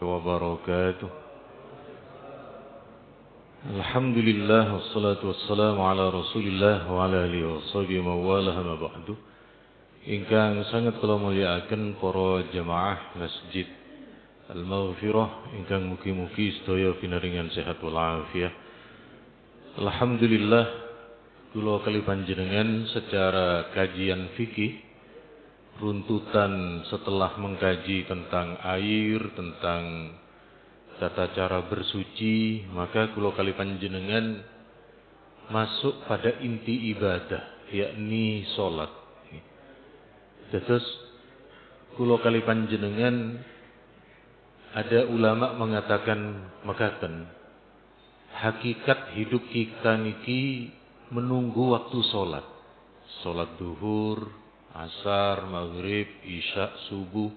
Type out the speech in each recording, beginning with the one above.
wabarakatuh. Alhamdulillah wassalatu wassalamu ala Rasulillah wa ala alihi washabihi wa wala ma ba'du. Ingkang sangat kula mulyakaken para jamaah Masjid Al-Maghfirah ingkang mugi-mugi sedaya pinaringan sehat wal afiat. Alhamdulillah kula kali panjenengan secara kajian fikih runtutan setelah mengkaji tentang air, tentang tata cara bersuci, maka kula kali panjenengan masuk pada inti ibadah, yakni salat. Terus kula kali panjenengan ada ulama mengatakan mekaten, hakikat hidup kita niki menunggu waktu salat. Salat duhur, asar, maghrib, isya, subuh.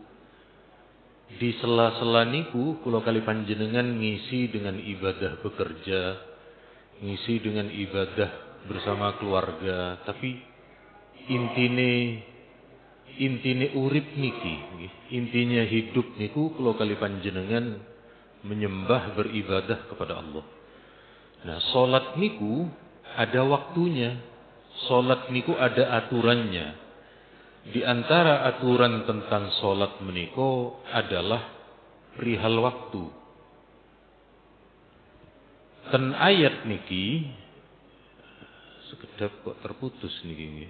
Di sela-sela niku kula kali panjenengan ngisi dengan ibadah bekerja, ngisi dengan ibadah bersama keluarga, tapi intine urip niki, intinya hidup niku kula kali panjenengan menyembah beribadah kepada Allah. Nah, salat niku ada waktunya. Salat niku ada aturannya. Di antara aturan tentang salat meniko adalah perihal waktu. Ten ayat niki sekedap kok terputus niki.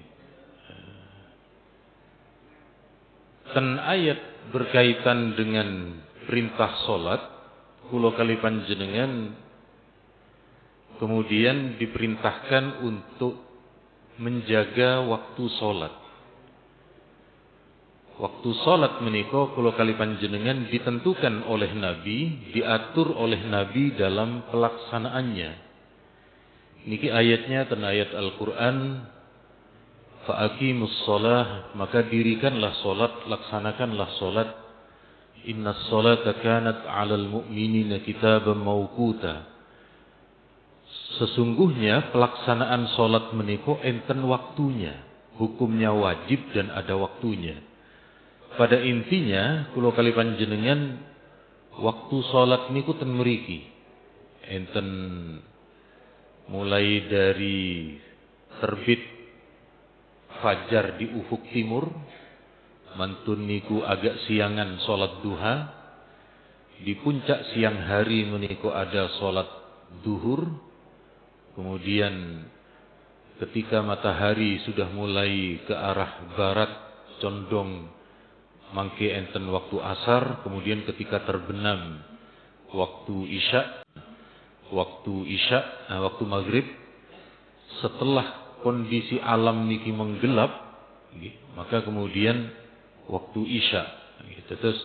Ten ayat berkaitan dengan perintah salat, kula kali panjenengan kemudian diperintahkan untuk menjaga waktu salat. Waktu salat menika kula kali panjenengan ditentukan oleh Nabi, diatur oleh Nabi dalam pelaksanaannya. Niki ayatnya ten ayat Al-Qur'an, fa aqimus shalah, maka dirikanlah salat, laksanakanlah salat. Innas salata kanat 'alal mu'minina kitaban mauquta. Sesungguhnya pelaksanaan salat menika enten waktunya, hukumnya wajib dan ada waktunya. Pada intinya kula kali panjenengan waktu salat niku ten mriki enten mulai dari terbit fajar di ufuk timur, mantun niku agak siangan salat duha, di puncak siang hari meniku ada salat duhur, kemudian ketika matahari sudah mulai ke arah barat condong mangke enten waktu asar, kemudian ketika terbenam waktu isya, waktu maghrib. Setelah kondisi alam niki menggelap, maka kemudian waktu isya. Terus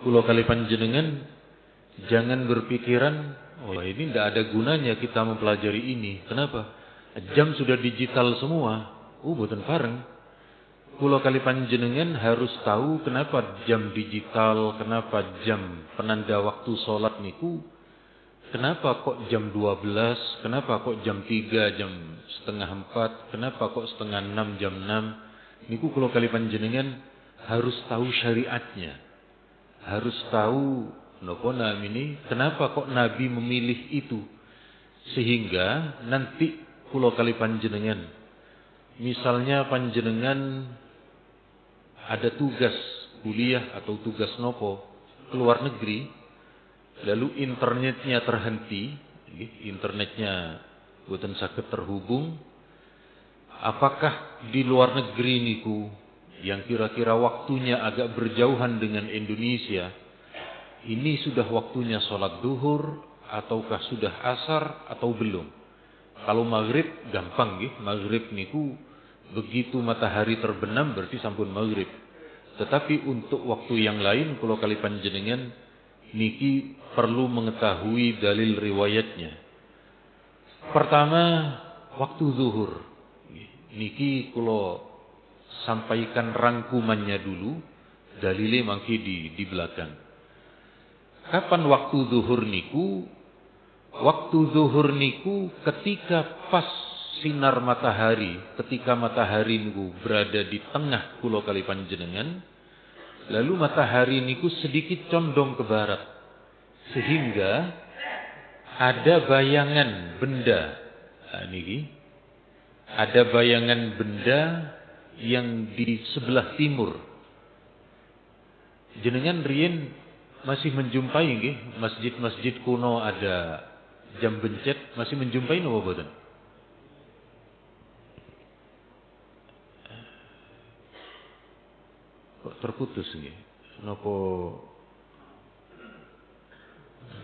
kula kali panjenengan jangan berpikiran, oh ini tidak ada gunanya kita mempelajari ini. Kenapa? Jam sudah digital semua. Mboten pareng. Kula kali panjenengan harus tahu kenapa jam digital, kenapa jam penanda waktu salat niku, kenapa kok jam 12, kenapa kok jam 3, jam setengah 4, kenapa kok setengah 6, jam 6. Niku kula kali panjenengan harus tahu syariatnya. Harus tahu napa namine, kenapa kok Nabi memilih itu. Sehingga nanti kula kali panjenengan, misalnya panjenengan ada tugas kuliah atau tugas nopo keluar negeri, lalu internetnya terhenti, internetnya boten saged terhubung, apakah di luar negeri niku yang kira-kira waktunya agak berjauhan dengan Indonesia, ini sudah waktunya sholat duhur ataukah sudah asar atau belum? Kalau maghrib gampang maghrib niku begitu matahari terbenam berarti sampun maghrib. Tetapi untuk waktu yang lain kula kali panjenengan niki perlu mengetahui dalil riwayatnya. Pertama, waktu zuhur. Niki kula sampaikan rangkumannya dulu, dalile mangke di belakang. Kapan waktu zuhur niku? Waktu zuhur niku ketika pas sinar matahari, ketika matahari niku berada di tengah kula kali panjenengan, lalu matahari niku sedikit condong ke barat. Sehingga ada bayangan benda, niki, ada bayangan benda yang di sebelah timur. Jenengan riyen masih menjumpai nggih masjid-masjid kuno ada jam bencet, masih menjumpai napa boten? Kok terputus nggih? Napa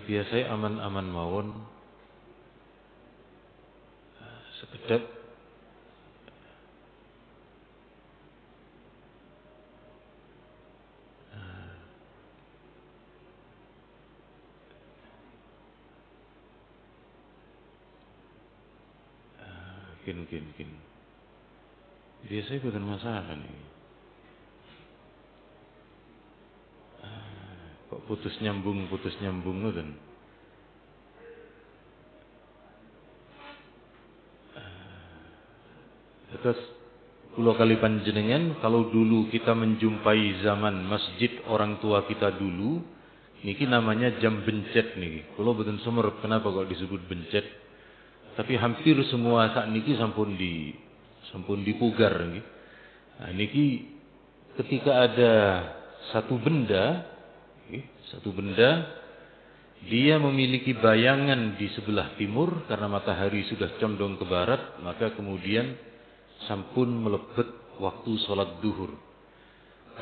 biasa aman-aman mawon sekedap kin. Biasanya bukan masalah nih. Kok putus nyambung ngoten. Terus kula kali panjenengan kalau dulu kita menjumpai zaman masjid orang tua kita dulu, niki namanya jam bencet niki. Kula boten sumerep kenapa kok disebut bencet. Tapi hampir semua sak niki sampun dipugar niki. Nah, niki ketika ada satu benda dia memiliki bayangan di sebelah timur karena matahari sudah condong ke barat, maka kemudian sampun melebet waktu sholat duhur.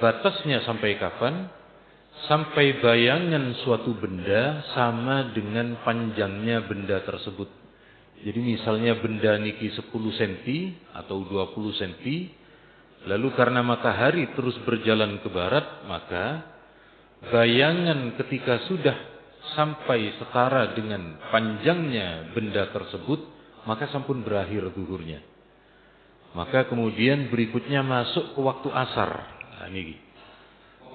Batasnya sampai kapan? Sampai bayangan suatu benda sama dengan panjangnya benda tersebut. Jadi misalnya benda niki 10 cm atau 20 cm, lalu karena matahari terus berjalan ke barat, maka bayangan ketika sudah sampai setara dengan panjangnya benda tersebut, maka sampun berakhir zuhurnya. Maka kemudian berikutnya masuk ke waktu asar. Nah, ini.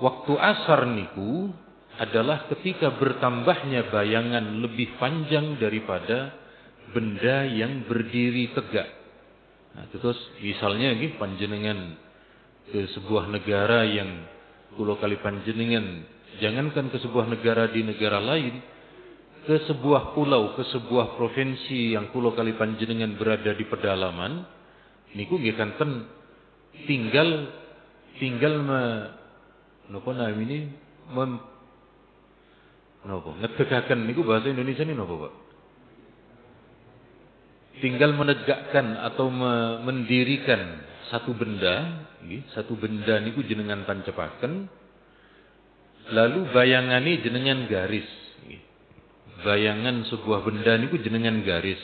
Waktu asar niku adalah ketika bertambahnya bayangan lebih panjang daripada benda yang berdiri tegak. Nah, terus misalnya nggih panjenengan ke sebuah negara yang kula kali panjenengan, jangankan ke sebuah negara di negara lain, ke sebuah pulau, ke sebuah provinsi yang kula kali panjenengan berada di pedalaman, niku nggih kanten tinggal napa namine napa ngetegaken niku bahasa Indonesia ini napa, Pak? Tinggal menegakkan atau mendirikan satu benda, nggih, satu benda niku jenengan tancepaken, lalu bayangane jenengan garis, nggih. Bayangan sebuah benda niku jenengan garis.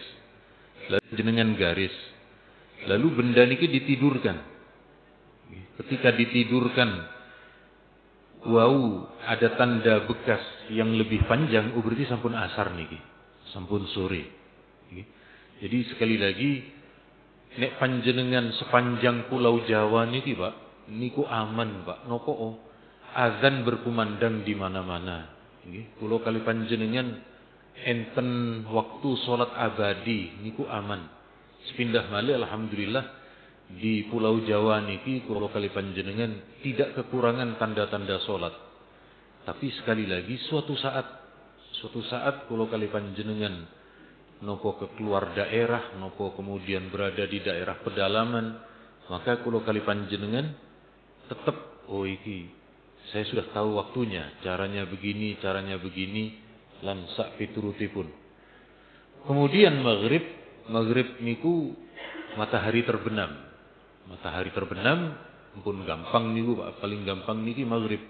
Lalu benda niki ditidurkan. Ketika ditidurkan, wow, ada tanda bekas yang lebih panjang, berarti sampun asar niki, sampun sore. Jadi sekali lagi, nek panjenengan sepanjang pulau Jawa niki, Pak, niku aman, Pak. Nopo azan berkumandang di mana-mana. Nggih, kula kali panjenengan enten waktu salat abadi niku aman. Sepindah malih alhamdulillah di Pulau Jawa niki kula kali panjenengan tidak kekurangan tanda-tanda salat. Tapi sekali lagi suatu saat kula kali panjenengan nopo keluar daerah, nopo kemudian berada di daerah pedalaman, maka kula kali panjenengan tetap iki saya sudah tahu waktunya, caranya begini, lan sak piturutipun. Kemudian maghrib niku matahari terbenam. Matahari terbenam pun gampang niku, Pak, paling gampang niki maghrib.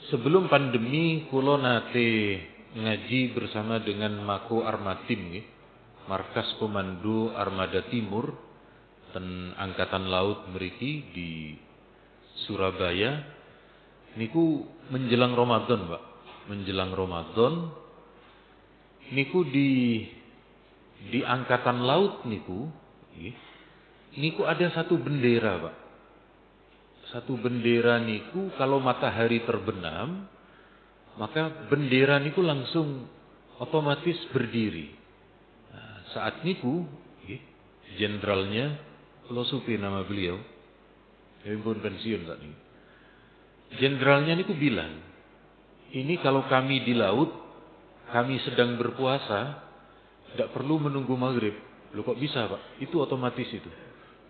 Sebelum pandemi kula nate ngaji bersama dengan Mako Armatim nggih, Markas Komando Armada Timur ten Angkatan Laut mriki di Surabaya niku menjelang Ramadan, Pak. Menjelang Ramadan niku di Angkatan Laut niku ada satu bendera, Pak. Satu bendera niku kalau matahari terbenam, maka bendera niku langsung otomatis berdiri. Nah, saat niku jenderalnya, kula supi nama beliau, pun pensiun saat ini. Jenderalnya niku bilang, ini kalau kami di laut, kami sedang berpuasa, tidak perlu menunggu maghrib. Loh kok bisa Pak? Itu otomatis itu.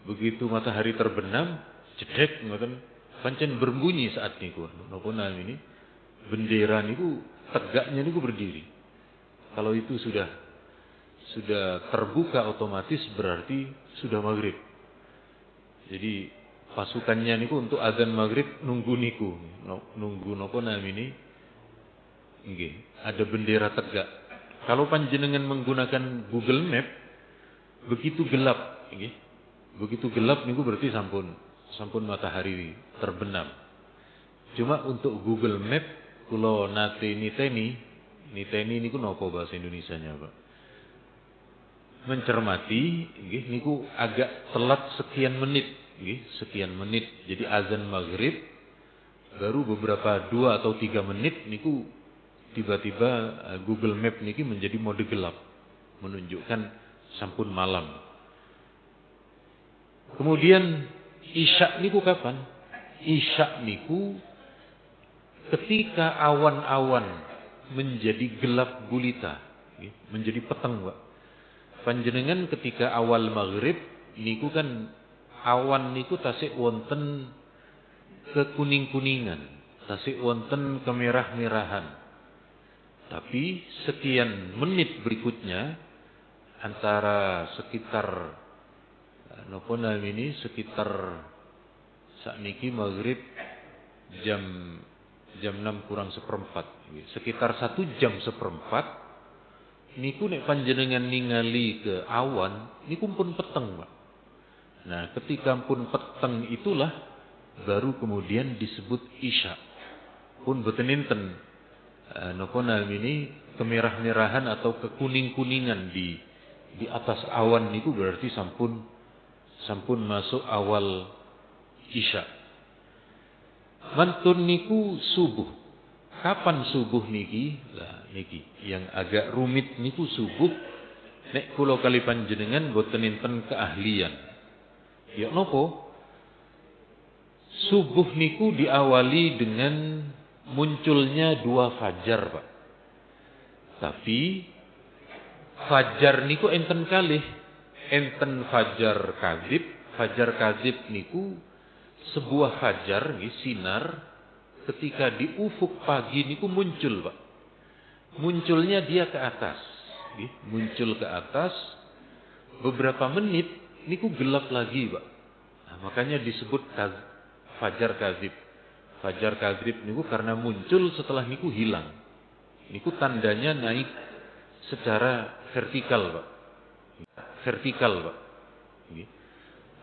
Begitu matahari terbenam, jedek ngoten pancen berbunyi saat niku. Napa namine? Bendera niku tegaknya niku berdiri. Kalau itu sudah terbuka otomatis berarti sudah maghrib. Jadi pasukannya niku untuk azan maghrib nunggu niku, nunggu napa namine? Nggih, ada bendera tegak. Kalau panjenengan menggunakan Google Map, begitu gelap, nggih. Begitu gelap niku berarti sampun matahari terbenam. Cuma untuk Google Map kula nate niteni niku napa bahasa Indonesianya, Pak? Mencermati, nggih niku agak telat sekian menit, nggih, sekian menit. Jadi azan maghrib baru beberapa 2 atau 3 menit niku tiba-tiba Google Map niki menjadi mode gelap, menunjukkan sampun malam. Kemudian Isya niku kapan? Isya niku ketika awan-awan menjadi gelap gulita, nggih, menjadi peteng, Pak. Panjenengan ketika awal maghrib niku kan awan niku tasik wonten kekuning-kuningan, tasik wonten kemerah-merahan. Tapi sekian menit berikutnya antara sekitar napa namine sekitar sakniki maghrib jam 6 kurang seperempat, sekitar 1 jam seperempat niku nek panjenengan ningali ke awan niku pun peteng, Pak. Nah, ketika pun peteng itulah baru kemudian disebut Isya. Pun boten enten napa namine kemerah-merahan atau kekuning-kuningan di atas awan niku berarti sampun masuk awal Isya. Mantun niku subuh. Kapan subuh niki? Lah niki yang agak rumit niku subuh. Nek kula kali panjenengan boten enten keahlian. Ya napa? Subuh niku diawali dengan munculnya 2 fajar, Pak. Tapi fajar niku enten kalih. Enten fajar kadzib. Fajar kadzib niku sebuah fajar nggih sinar ketika di ufuk pagi niku muncul, Pak. Munculnya dia ke atas, nggih, muncul ke atas beberapa menit niku gelap lagi, Pak. Nah, makanya disebut fajar kadzib. Fajar kadzib niku karena muncul setelah niku hilang. Niku tandanya naik secara vertikal, Pak. Vertikal, Pak. Nggih.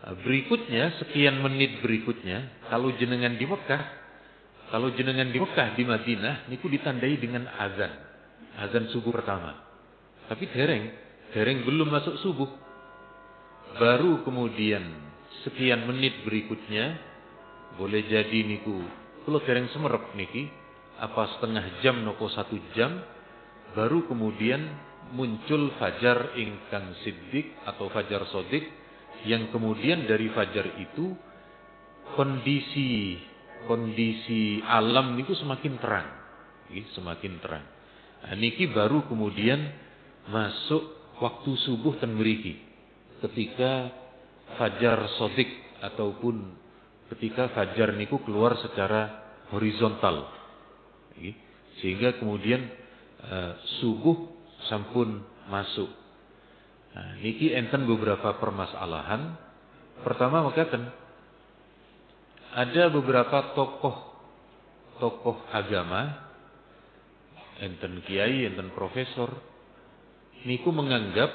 Berikutnya sekian menit berikutnya kalau jenengan di Mekah, di Madinah niku ditandai dengan azan subuh pertama. Tapi dereng belum masuk subuh. Baru kemudian sekian menit berikutnya boleh jadi niku kula dereng semerep niki apa setengah jam napa 1 jam baru kemudian muncul fajar ingkang siddiq atau fajar sodik yang kemudian dari fajar itu kondisi alam niku semakin terang, semakin terang. Nah, niki baru kemudian masuk waktu subuh ten mriki, ketika fajar sodik ataupun ketika fajar niku keluar secara horizontal, sehingga kemudian subuh sampun masuk. Nah, niki enten beberapa permasalahan. Pertama makaten ada beberapa tokoh agama, enten kiai, enten profesor, niku menganggap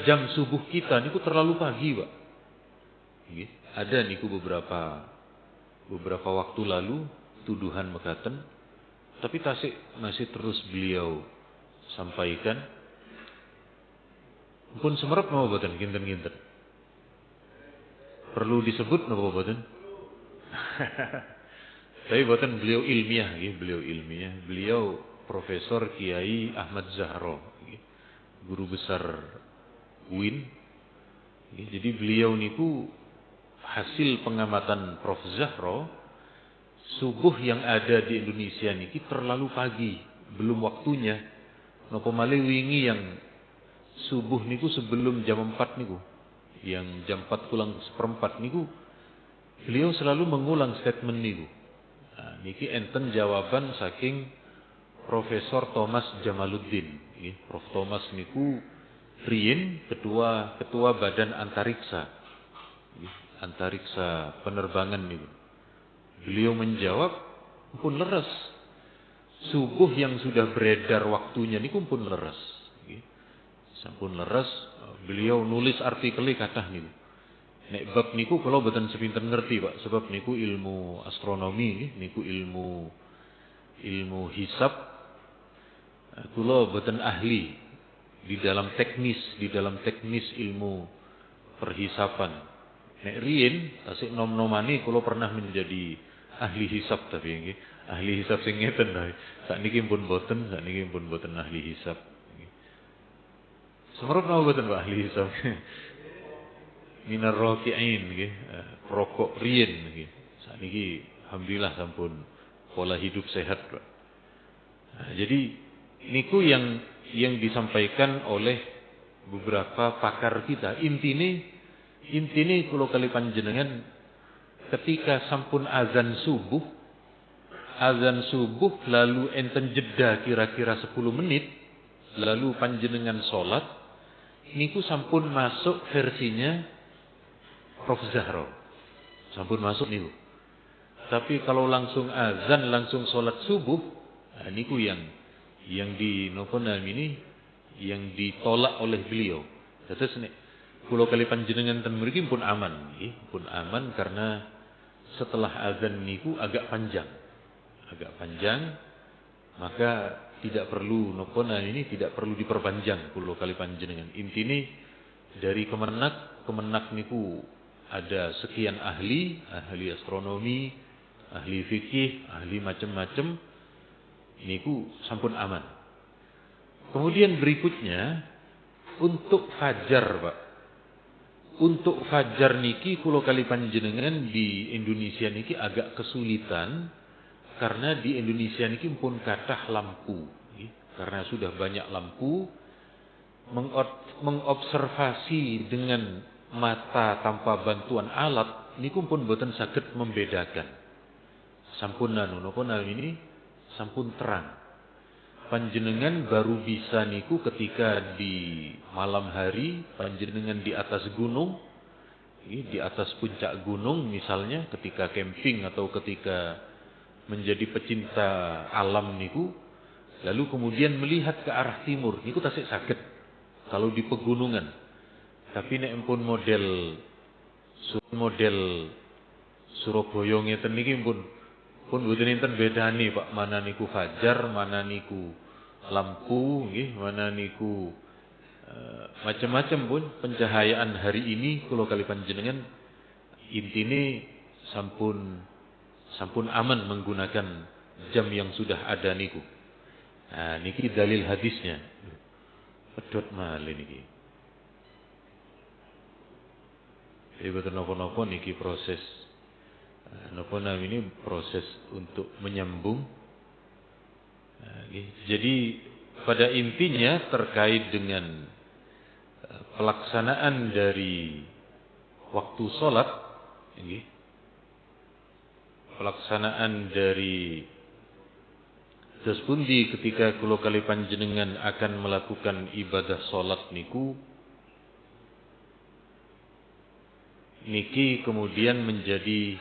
jam subuh kita niku terlalu pagi, Pak. Ada niku beberapa waktu lalu tuduhan mekaten, tapi masih terus beliau sampaikan. Pun semerep napa boten kinten-kinten. Perlu disebut napa boten? Tapi boten beliau ilmiah, beliau Profesor Kiai Ahmad Zahro, guru besar UIN. Jadi beliau niku hasil pengamatan Prof Zahro subuh yang ada di Indonesia niki terlalu pagi, belum waktunya. Napa malih wingi yang subuh niku sebelum jam 4 niku. Yang jam 4 kurang seperempat niku beliau selalu mengulang statement niku. Nah, niki enten jawaban saking Profesor Thomas Jamaluddin. Prof Thomas niku riyin ketua Badan Antariksa. Antariksa penerbangan niku. Beliau menjawab pun leres. Subuh yang sudah beredar waktunya niku pun leres. Sampun leres, beliau nulis artikel kathah niku. Nek bab niku kula boten sepinten ngerti, Pak, sebab niku ilmu astronomi, niku ilmu hisab. Kula boten ahli di dalam teknis ilmu perhisaban. Nek riyin tasik nom-nomani kula pernah menjadi ahli hisab tapi nggih. Ahli hisab sing ngeten lho. Sakniki pun boten ahli hisab. Semerep napa boten Pak ahli hisab? Minar raqi'in nggih. Rokok riyin nggih. Sakniki alhamdulillah sampun pola hidup sehat, Pak. Nah, jadi niku yang disampaikan oleh beberapa pakar kita. Intine kula kali panjenengan ketika sampun azan subuh lalu enten jeda kira-kira 10 menit lalu panjenengan salat niku sampun masuk versinya Prof Zahra. Sampun masuk niku. Tapi kalau langsung azan langsung salat subuh, nah niku yang di napa namini yang ditolak oleh beliau. Terus nek kula kali panjenengan ten mriki pun aman nggih, pun aman karena setelah azan niku agak panjang, maka tidak perlu napa namini tidak perlu diperpanjang kula kali panjenengan. Intine dari kemenak niku ada sekian ahli astronomi, ahli fikih, ahli macam-macam niku sampun aman. Kemudian berikutnya untuk fajar, Pak. Untuk fajar niki kula kali panjenengan di Indonesia niki agak kesulitan karena di Indonesia niki pun kathah lampu, karena sudah banyak lampu. Mengobservasi dengan mata tanpa bantuan alat niku pun boten saged membedakan. Sampun napa ini sampun terang. Panjenengan baru bisa niku ketika di malam hari panjenengan di atas gunung, di atas puncak gunung misalnya ketika camping atau ketika menjadi pecinta alam niku, lalu kemudian melihat ke arah timur niku tasik saged kalau di pegunungan. Tapi nek pun model Surabaya ngeten niki pun mboten enten bedane, Pak. Mana niku fajar, mana niku lampu nggih, mana niku macam-macam pun pencahayaan hari ini kula kali panjenengan intine sampun aman menggunakan jam yang sudah ada niku. Nah, niki dalil hadisnya. Pedhot malih niki. Ibu napa-napa niki proses napa namanya proses untuk menyambung. Jadi pada intinya terkait dengan pelaksanaan dari waktu sholat, pelaksanaan dari terus pundi ketika kula kali panjenengan akan melakukan ibadah sholat niku, niki kemudian menjadi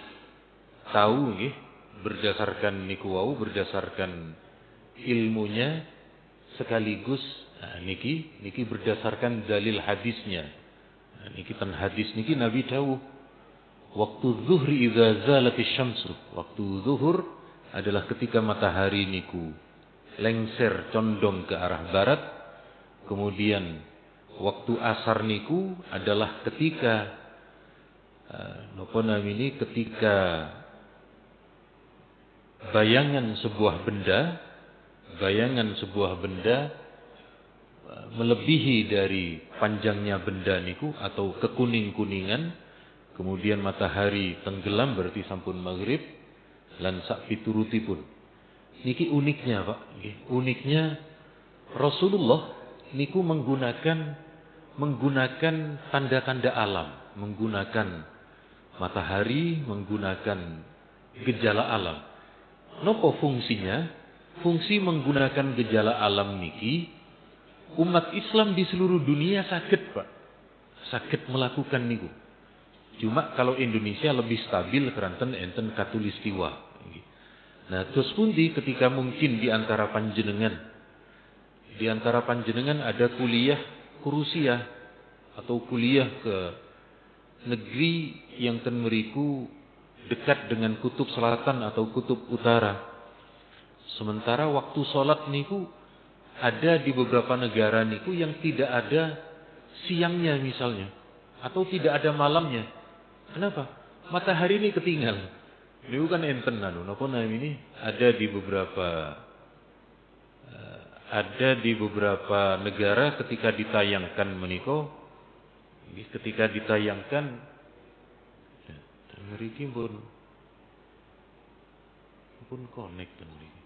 tahu nggih berdasarkan niku wau, berdasarkan ilmunya sekaligus niki berdasarkan dalil hadisnya. Niki ten hadis niki Nabi dawuh waktu zuhri idza zalatis syamsu, waktu zuhur adalah ketika matahari niku lengser condong ke arah barat. Kemudian waktu asar niku adalah ketika ketika bayangan sebuah benda melebihi dari panjangnya benda niku atau kekuning-kuningan, kemudian matahari tenggelam berarti sampun maghrib. lan sak piturutipun. Niki uniknya Pak, nggih. Uniknya Rasulullah niku menggunakan tanda-tanda alam, menggunakan matahari, menggunakan gejala alam. Nopo fungsinya? Fungsi menggunakan gejala alam niki, umat Islam di seluruh dunia sakit Pak. Sakit melakukan niku. Cuma kalau Indonesia lebih stabil keranten enten katulistiwa. Nah, terus pundi ketika mungkin di antara panjenengan ada kuliah ke Rusia atau kuliah ke negeri yang ten meriku dekat dengan kutub selatan atau kutub utara. Sementara waktu sholat niku ada di beberapa negara niku yang tidak ada siangnya misalnya, atau tidak ada malamnya. Kenapa? Matahari ini ketinggal. Ini bukan enten napa ini ada di beberapa negara ketika ditayangkan mriki pun connect mriki.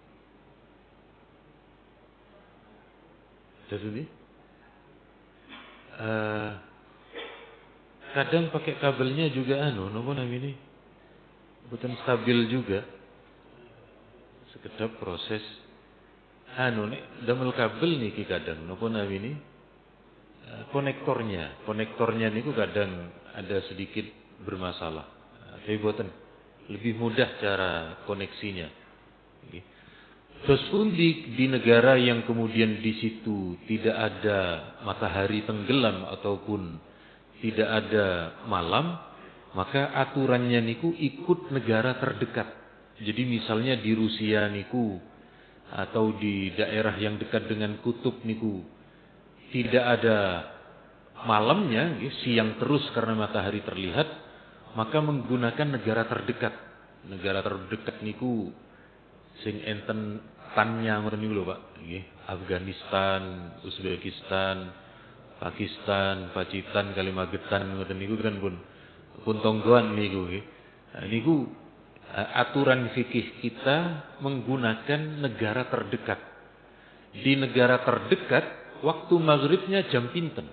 Jadi kadang pakai kabelnya juga napa ini bukan stabil juga. Sekedap proses nek damel kabel niki kadang napa ini konektornya niku kadang ada sedikit bermasalah. Tapi boten lebih mudah cara koneksinya. Terus pun di negara yang kemudian di situ tidak ada matahari tenggelam ataupun tidak ada malam, maka aturannya niku ikut negara terdekat. Jadi misalnya di Rusia niku atau di daerah yang dekat dengan kutub niku tidak ada malamnya, siang terus karena matahari terlihat, maka menggunakan negara terdekat. Negara terdekat niku sing enten tannya ngoten niku lho Pak, nggih. Afghanistan, Uzbekistan, Pakistan, Pacitan, Kalimagetan ngoten niku kan pun tonggoan niku nggih. Nah niku aturan fikih kita menggunakan negara terdekat. Di negara terdekat waktu maghribnya jam pinten.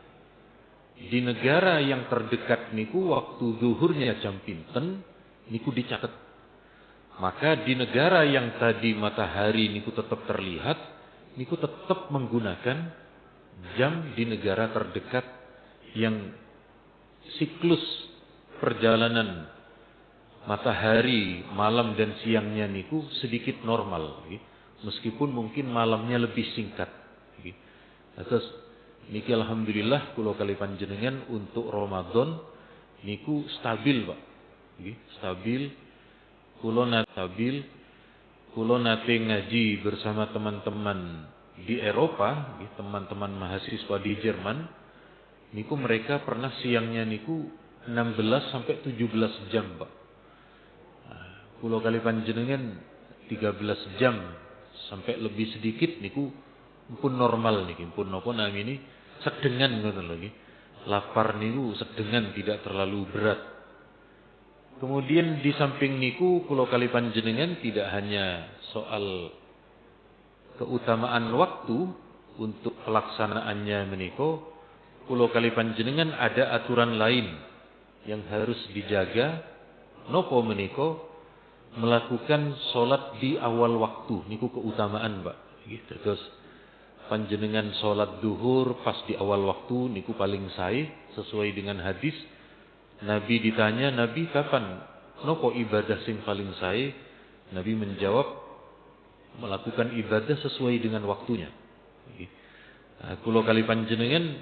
Di negara yang terdekat niku waktu zuhurnya jam pinten niku dicatat. Maka di negara yang tadi matahari niku tetap terlihat, niku tetap menggunakan jam di negara terdekat yang siklus perjalanan matahari malam dan siangnya niku sedikit normal, meskipun mungkin malamnya lebih singkat. Terus niki alhamdulillah kula kali panjenengan untuk Ramadan niku stabil Pak, stabil. Kulo nate ngaji bersama teman-teman di Eropa, teman-teman mahasiswa di Jerman. Niku mereka pernah siangnya niku 16 sampai 17 jam, Pak. Kulo kali panjenengan 13 jam sampai lebih sedikit niku pun normal niki, pun napa namine sedengan ngoten lho nggih. Lapar niku sedengan, tidak terlalu berat. Kemudian di samping niku kula kali panjenengan tidak hanya soal keutamaan waktu untuk pelaksanaannya menika, kula kali panjenengan ada aturan lain yang harus dijaga. Napa menika? Melakukan sholat di awal waktu niku keutamaan Pak. Terus panjenengan sholat duhur pas di awal waktu niku paling sae sesuai dengan hadis. Nabi ditanya, Nabi kapan nopo ibadah sing paling sae? Nabi menjawab, melakukan ibadah sesuai dengan waktunya. Kula kali panjenengan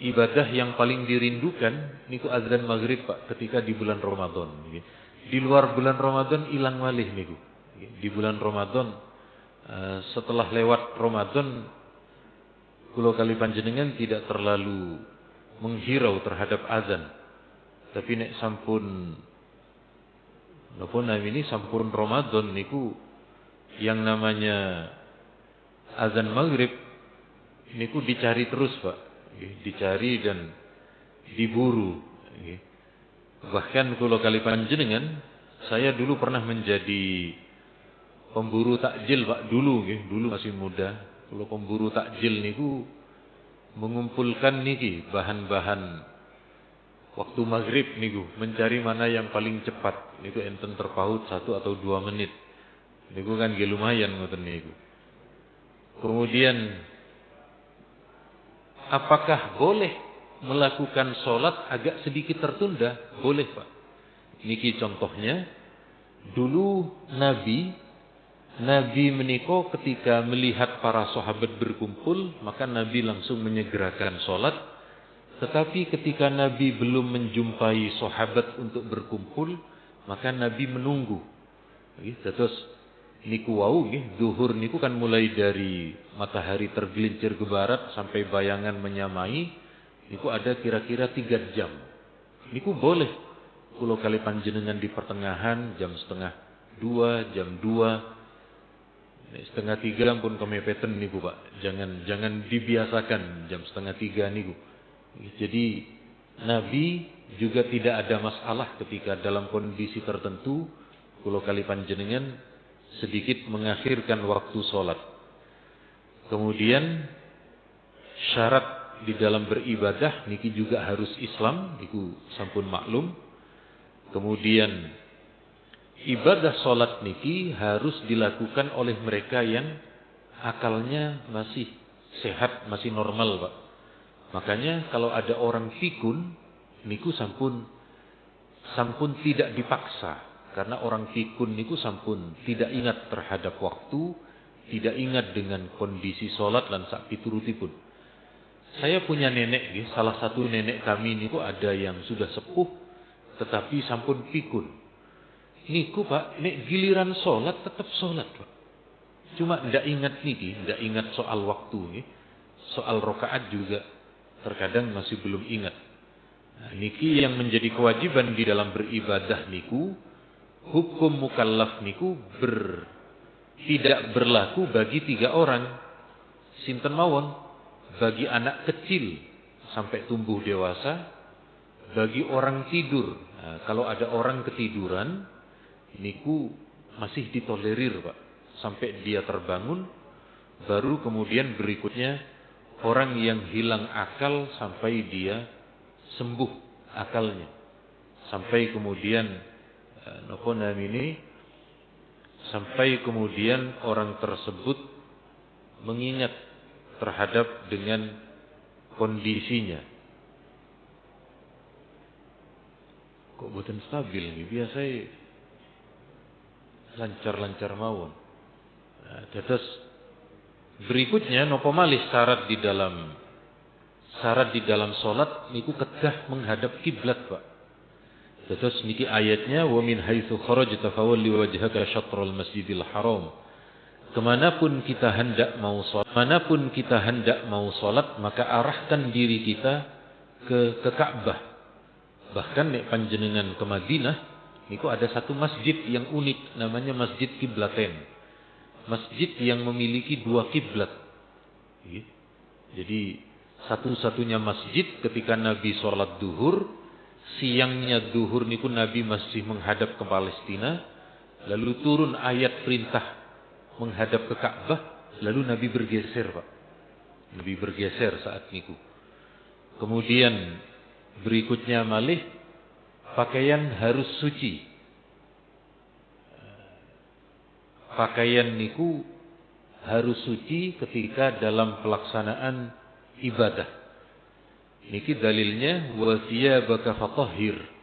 ibadah yang paling dirindukan niku azan maghrib Pak, ketika di bulan Ramadan. Di luar bulan Ramadan ilang malih niku. Di bulan Ramadan setelah lewat Ramadan kula kali panjenengan tidak terlalu menghirau terhadap azan. Tapi nek sampun napa namine sampun Ramadan niku yang namanya azan maghrib niku dicari terus Pak, dicari dan diburu. Bahkan kula kali panjenengan Saya dulu pernah menjadi pemburu takjil Pak, dulu masih muda. Kalau pemburu takjil niku mengumpulkan niki bahan-bahan waktu maghrib niku, mencari mana yang paling cepat. Niku enten terpaut 1 atau 2 menit. Niku kan nggih lumayan ngoten niku. Kemudian apakah boleh melakukan sholat agak sedikit tertunda? Boleh Pak. Niki contohnya, dulu Nabi meniko ketika melihat para sahabat berkumpul, maka Nabi langsung menyegerakan sholat. Tetapi ketika Nabi belum menjumpai sahabat untuk berkumpul, maka Nabi menunggu. Terus niku wau zuhur niku kan mulai dari matahari tergelincir ke barat sampai bayangan menyamai, niku ada kira-kira 3 jam. Niku boleh kula kali panjenengan di pertengahan jam 1:30, jam 2, 2:30 pun kemepeten niku Pak. Jangan dibiasakan jam 2:30 niku. Jadi Nabi juga tidak ada masalah ketika dalam kondisi tertentu kula kali panjenengan sedikit mengakhirkan waktu sholat. Kemudian syarat di dalam beribadah niki juga harus Islam, niku sampun maklum. Kemudian ibadah sholat niki harus dilakukan oleh mereka yang akalnya masih sehat, masih normal Pak. Makanya kalau ada orang pikun, niku sampun tidak dipaksa. Karena orang pikun niku sampun tidak ingat terhadap waktu, tidak ingat dengan kondisi sholat lan sak piturutipun. Saya punya nenek, salah satu nenek kami niku ada yang sudah sepuh, tetapi sampun pikun. Niku Pak, nek giliran sholat tetap sholat Pak. Cuma ndak ingat niki, ndak ingat soal waktu, soal rakaat juga terkadang masih belum ingat. Nah, niki yang menjadi kewajiban di dalam beribadah niku, hukum mukallaf niku tidak berlaku bagi 3 orang. Sinten mawon? Bagi anak kecil sampai tumbuh dewasa, bagi orang tidur. Nah, kalau ada orang ketiduran, niku masih ditolerir Pak, sampai dia terbangun. Baru kemudian berikutnya orang yang hilang akal sampai dia sembuh akalnya, sampai kemudian sampai kemudian orang tersebut mengingat terhadap dengan kondisinya. Kok boten stabil nih? Biasa lancar-lancar mawon. Nah, terus berikutnya napa malih syarat di dalam salat niku kedah menghadap kiblat Pak. Terus niki ayatnya wa min haitsu kharajta fawalli wajhaka syatral masjidil haram. Kemanapun kita hendak mau salat, maka arahkan diri kita ke Ka'bah. Bahkan nek panjenengan ke Madinah niku ada satu masjid yang unik, namanya Masjid Kiblatain. Masjid yang memiliki 2 kiblat. Jadi satu-satunya masjid ketika Nabi sholat duhur, siangnya duhur niku Nabi masih menghadap ke Palestina, lalu turun ayat perintah menghadap ke Ka'bah, lalu Nabi bergeser Pak. Nabi bergeser saat niku. Kemudian berikutnya malih pakaian harus suci. Pakaian niku harus suci ketika dalam pelaksanaan ibadah. Niki dalilnya wa thiyabaka fatahhir.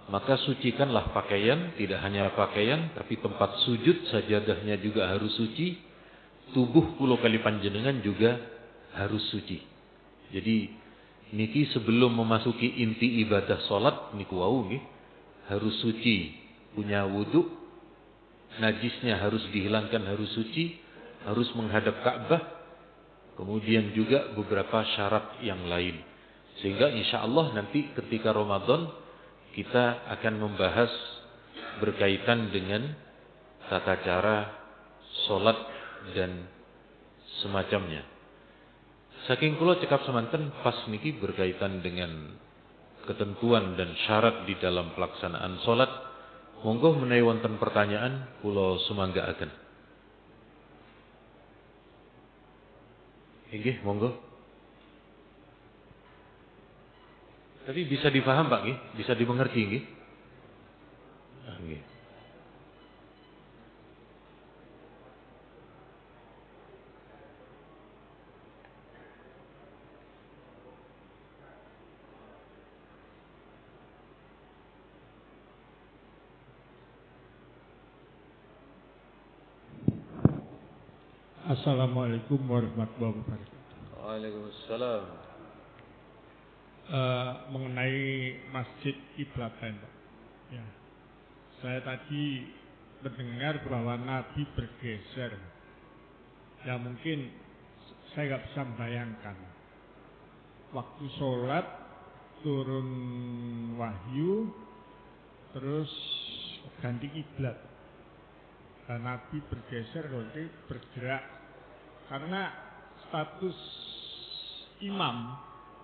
Maka sucikanlah pakaian, tidak hanya pakaian tapi tempat sujud sajadahnya juga harus suci. Tubuh kula kali panjenengan juga harus suci. Jadi niki sebelum memasuki inti ibadah salat niku wau nggih harus suci, punya wudu, najisnya harus dihilangkan, harus suci, harus menghadap Ka'bah. Kemudian juga beberapa syarat yang lain. Sehingga insyaallah nanti ketika Ramadan kita akan membahas berkaitan dengan tata cara salat dan semacamnya. Saking kula cekap semanten pas niki berkaitan dengan ketentuan dan syarat di dalam pelaksanaan salat, Monggo menawi wonten pertanyaan kula sumanggaaken. Nggih, monggo. Tapi bisa dipaham Pak nggih? Bisa dimengerti nggih? Nggih. Assalamualaikum warahmatullahi wabarakatuh. Waalaikumsalam. Mengenai masjid Qiblatain, Pak. Ya, saya tadi mendengar bahwa Nabi bergeser. Ya mungkin saya nggak bisa membayangkan. Waktu sholat turun wahyu, terus ganti kiblat. Dan Nabi bergeser, nanti bergerak. Karena status imam,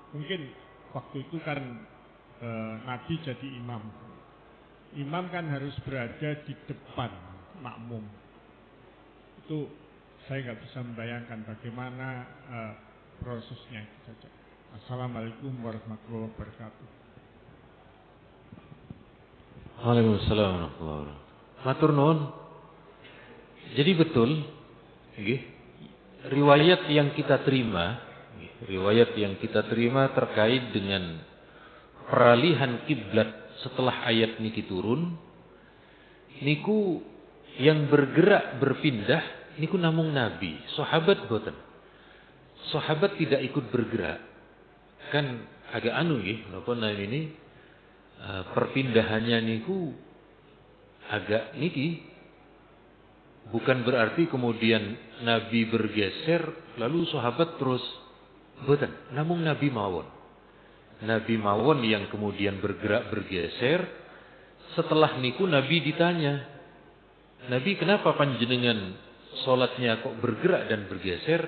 mungkin waktu itu kan Nabi jadi imam. Imam kan harus berada di depan makmum. Itu saya nggak bisa membayangkan bagaimana prosesnya itu saja. Assalamualaikum warahmatullahi wabarakatuh. Waalaikumsalam warahmatullahi wabarakatuh. Matur nuwun. Jadi betul, nggih. Riwayat yang kita terima terkait dengan peralihan kiblat setelah ayat niki turun, niku yang bergerak berpindah niku namung Nabi, sahabat boten. Sahabat tidak ikut bergerak. Kan agak nggih, napa ini perpindahannya niku agak niki. Bukan berarti kemudian Nabi bergeser lalu sahabat terus boten, namung Nabi mawon. Nabi mawon yang kemudian bergerak bergeser. Setelah niku Nabi ditanya, Nabi kenapa panjenengan salatnya kok bergerak dan bergeser?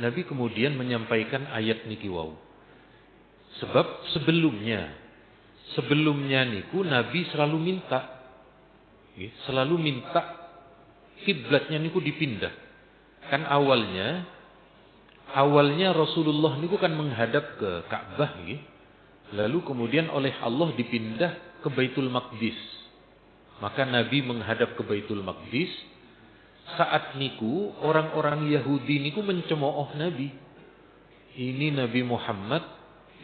Nabi kemudian menyampaikan ayat niki wau. Sebab sebelumnya niku Nabi selalu minta kiblatnya niku dipindah. Kan awalnya Rasulullah niku kan menghadap ke Ka'bah nggih. Lalu kemudian oleh Allah dipindah ke Baitul Maqdis. Maka Nabi menghadap ke Baitul Maqdis. Saat niku orang-orang Yahudi niku mencemooh Nabi. Ini Nabi Muhammad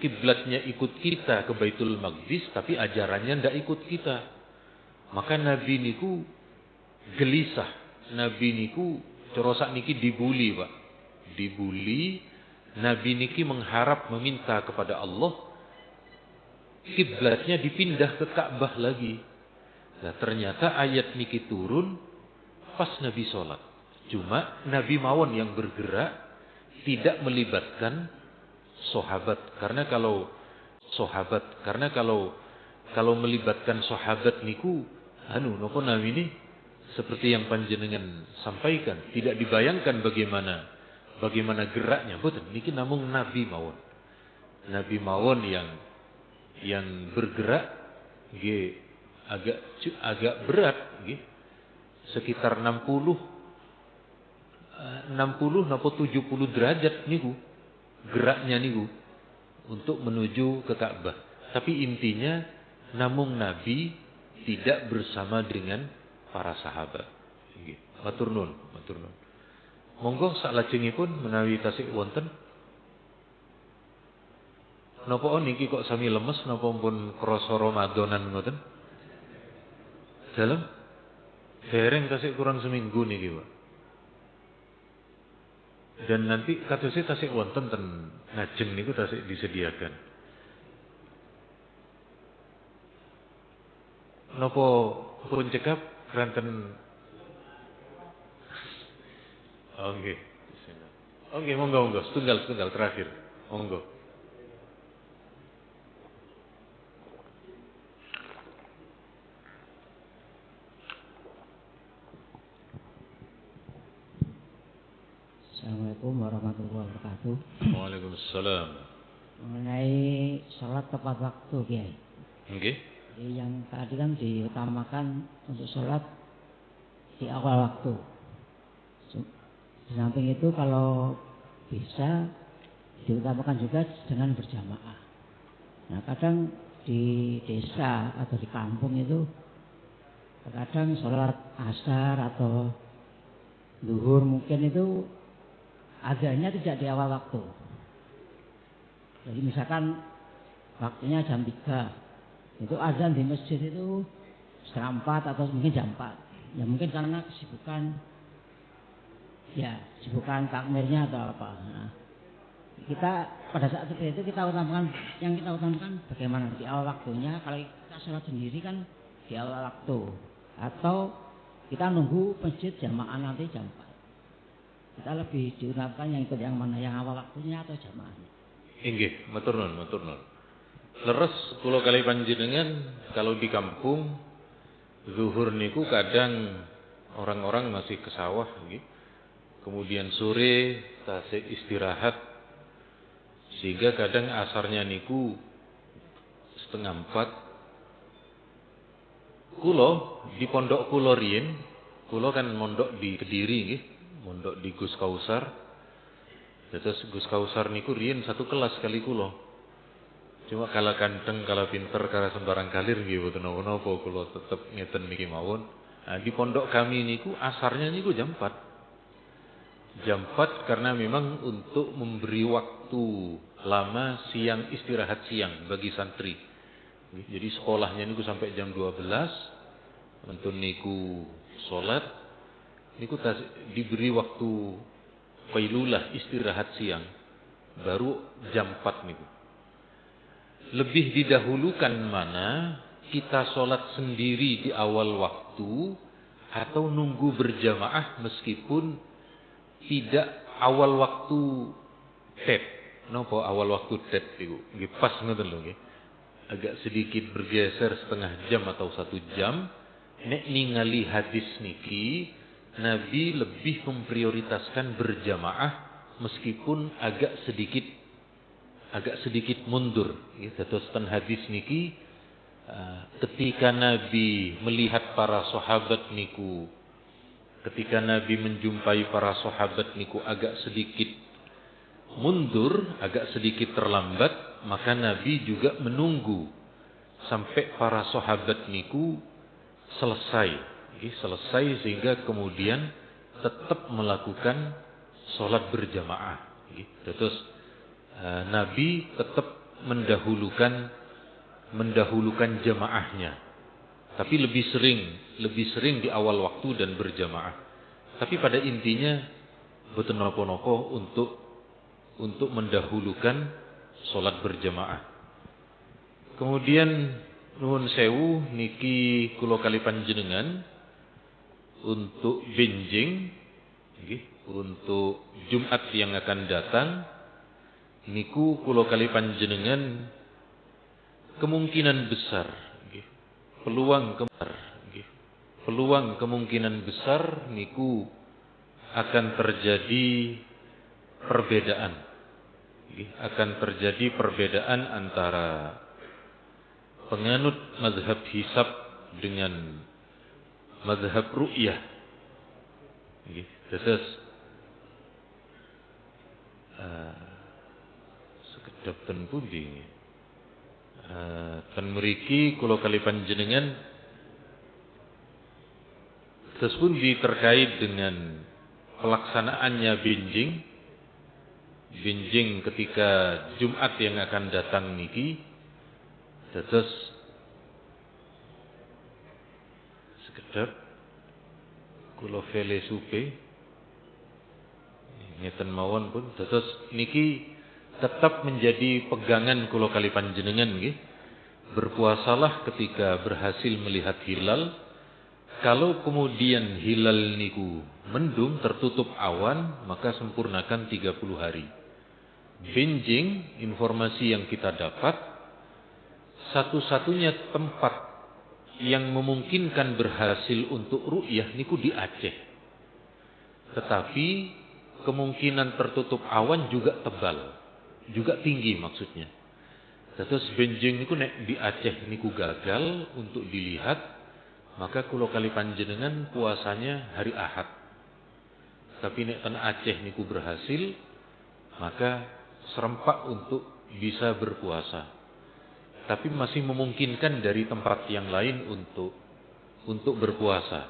kiblatnya ikut kita ke Baitul Maqdis tapi ajarannya ndak ikut kita. Maka Nabi niku gelisah. Nabi niku corosak niki dibuli, Pak. Dibuli. Nabi niki mengharap meminta kepada Allah kiblatnya dipindah ke Ka'bah lagi. Nah, ternyata ayat niki turun pas Nabi sholat. Cuma Nabi mawon yang bergerak, tidak melibatkan sahabat. Karena kalau melibatkan sahabat niku napa namine seperti yang panjenengan sampaikan, tidak dibayangkan bagaimana geraknya. Betul, niki namung Nabi mawon. Nabi mawon yang bergerak nggih agak berat nggih. Sekitar 60 napa 70 derajat niku geraknya niku untuk menuju ke Ka'bah. Tapi intinya namung Nabi tidak bersama dengan para sahabat. Nggih. Matur nuwun. Monggo salajengipun menawi tasih wonten. Napa niki kok sami lemes napa pun krasa Ramadanan ngoten? Dalem dereng tasih kurang seminggu niki, Pak. Dan nanti katose tasih wonten ten ngajeng niku tasih disediakan. Napa pun cekap ranten. Oke. Oke, monggo. Setunggal terakhir. Monggo. Assalamualaikum warahmatullahi wabarakatuh. Waalaikumsalam. Mengenai sholat tepat waktu, Kiai. Nggih. Yang tadi kan diutamakan untuk sholat di awal waktu. Di samping itu kalau bisa diutamakan juga dengan berjamaah. Nah kadang di desa atau di kampung itu terkadang sholat asar atau zuhur mungkin itu adanya tidak di awal waktu. Jadi misalkan waktunya jam 3, itu azan di masjid itu setengah 4 atau mungkin jam 4. Ya mungkin karena kesibukan takmirnya atau apa. Nah, kita pada saat seperti itu kita utamakan bagaimana di awal waktunya. Kalau kita sholat sendiri kan di awal waktu, atau kita nunggu masjid jamaah nanti jam 4. Kita lebih diutamakan yang ikut yang mana, yang awal waktunya atau jamaahnya. Inggih, matur nuwun. Leres kula kali panjenengan kalau di kampung zuhur niku kadang orang-orang masih ke sawah nggih. Kemudian sore tasik istirahat sehingga kadang asarnya niku setengah 4. Kula di pondok kula riyin, kula kan mondok di Kediri nggih, mondok di Gus Kausar. Terus Gus Kausar niku riyin satu kelas kali kula. Cuma kala kanteng, kala pinter, kala sembarang kalir nggih boten napa-napa kula tetep ngeten niki mawon. Nah, di pondok kami niku asarnya niku jam 4. Jam 4 karena memang untuk memberi waktu lama siang, istirahat siang bagi santri. Jadi sekolahnya niku sampai jam 12. Mentun niku salat niku diberi waktu qailulah istirahat siang baru jam 4 niku. Lebih didahulukan mana kita sholat sendiri di awal waktu atau nunggu berjamaah meskipun tidak awal waktu tet. Napa awal waktu tet niku? Nggih pas ngoten lho nggih. Agak sedikit bergeser setengah jam atau 1 jam. Nek ningali hadis niki Nabi lebih memprioritaskan berjamaah meskipun agak sedikit mundur. Terus ten hadis niki ketika Nabi melihat para sahabat niku, ketika Nabi menjumpai para sahabat niku agak sedikit mundur, agak sedikit terlambat, maka Nabi juga menunggu sampai para sahabat niku selesai sehingga kemudian tetap melakukan sholat berjamaah. Terus Nabi tetap mendahulukan jamaahnya. Tapi lebih sering di awal waktu dan berjamaah. Tapi pada intinya boten napa-napa untuk mendahulukan sholat berjamaah. Kemudian nuwun sewu niki kula kali panjenengan untuk benjing nggih, untuk Jumat yang akan datang niku kula kali panjenengan kemungkinan besar nggih, peluang kemungkinan besar niku akan terjadi perbedaan nggih, akan terjadi perbedaan antara penganut mazhab hisab dengan mazhab ru'yah nggih. Terus sekedap ten pundi ten mriki kula kali panjenengan terus pundi terkait dengan pelaksanaannya benjing ketika Jumat yang akan datang niki. Terus sekedap kula vele supe ngeten mawon pun. Terus niki tetap menjadi pegangan kula kali panjenengan nggih. Berpuasalah ketika berhasil melihat hilal. Kalau kemudian hilal niku mendung tertutup awan, maka sempurnakan 30 hari. Benjing informasi yang kita dapat satu-satunya tempat yang memungkinkan berhasil untuk ru'yah niku di Aceh. Tetapi kemungkinan tertutup awan juga tebal, juga tinggi maksudnya. Terus benjing niku nek di Aceh niku gagal untuk dilihat, maka kula kali panjenengan puasanya hari Ahad. Tapi nek ten Aceh niku berhasil, maka serempak untuk bisa berpuasa. Tapi masih memungkinkan dari tempat yang lain untuk berpuasa.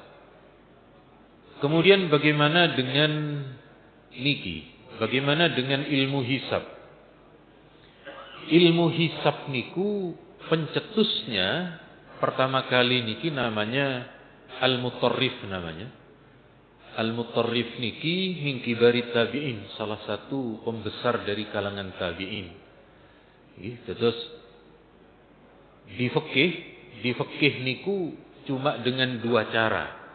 Kemudian bagaimana dengan niki? Bagaimana dengan ilmu hisab? Ilmu hisab niku pencetusnya pertama kali niki namanya Al-Mutarrif namanya. Al-Mutarrif niki min kibari tabi'in, salah satu pembesar dari kalangan tabi'in. Terus di fikih niku cuma dengan dua cara.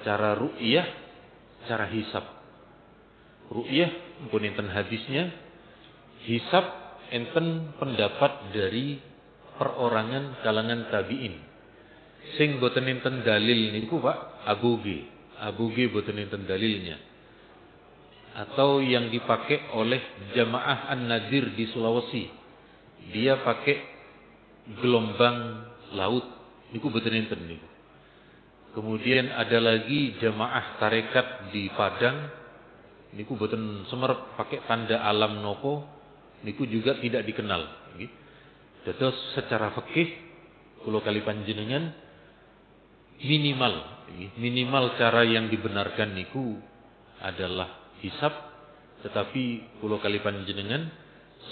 Cara ru'yah, cara hisab. Ru'yah pun enten hadisnya, hisab enten pendapat dari perorangan kalangan tabi'in. Sing boten enten dalil niku Pak abuge boten enten dalilnya. Atau yang dipakai oleh Jamaah An-Nadir di Sulawesi. Dia pakai gelombang laut niku boten enten niku. Kemudian ada lagi Jamaah Tarekat di Padang niku boten semerep pakai tanda alam nopo, niku juga tidak dikenal. Terus secara fikih kula kali panjenengan minimal cara yang dibenarkan niku adalah hisab, tetapi kula kali panjenengan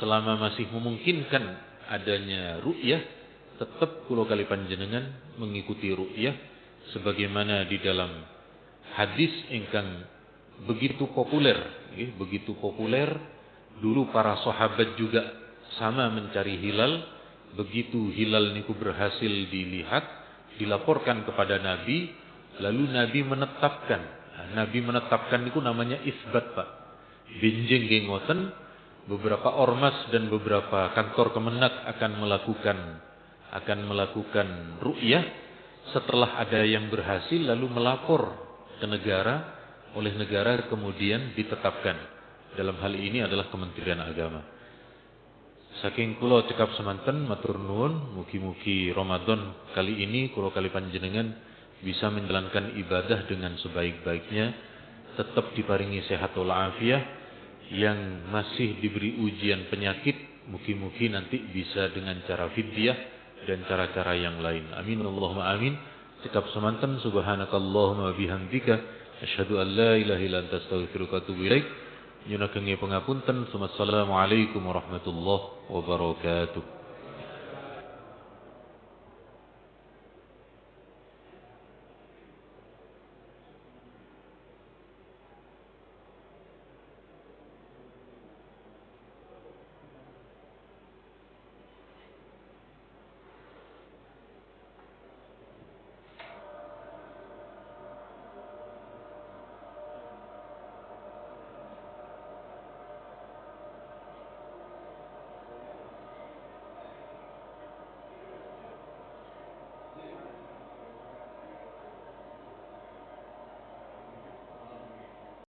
selama masih memungkinkan adanya ru'yah, tetap kula kali panjenengan mengikuti ru'yah sebagaimana di dalam hadis ingkang begitu populer. Dulu para sahabat juga sama mencari hilal. Begitu hilal niku berhasil dilihat, dilaporkan kepada Nabi, lalu Nabi menetapkan. Nabi menetapkan niku namanya isbat Pak. Benjing gengoten, beberapa ormas dan beberapa kantor kemenak akan melakukan ru'yah. Setelah ada yang berhasil lalu melapor ke negara, oleh negara kemudian ditetapkan. Dalam hal ini adalah Kementerian Agama. Saking kula cekap semanten matur nuwun, mugi-mugi Ramadan kali ini kula kali panjenengan bisa menjalankan ibadah dengan sebaik-baiknya, tetap diparingi sehat walafiat. Yang masih diberi ujian penyakit, mugi-mugi nanti bisa dengan cara fidyah dan cara-cara yang lain. Amin Allahumma amin. Cekap semanten, subhanakallahumma bihamdika asyhadu an la ilaha illa anta astaghfiruka wa atubu ilaik. Nyunakengi pangapunten. Assalamualaikum warahmatullahi wabarakatuh.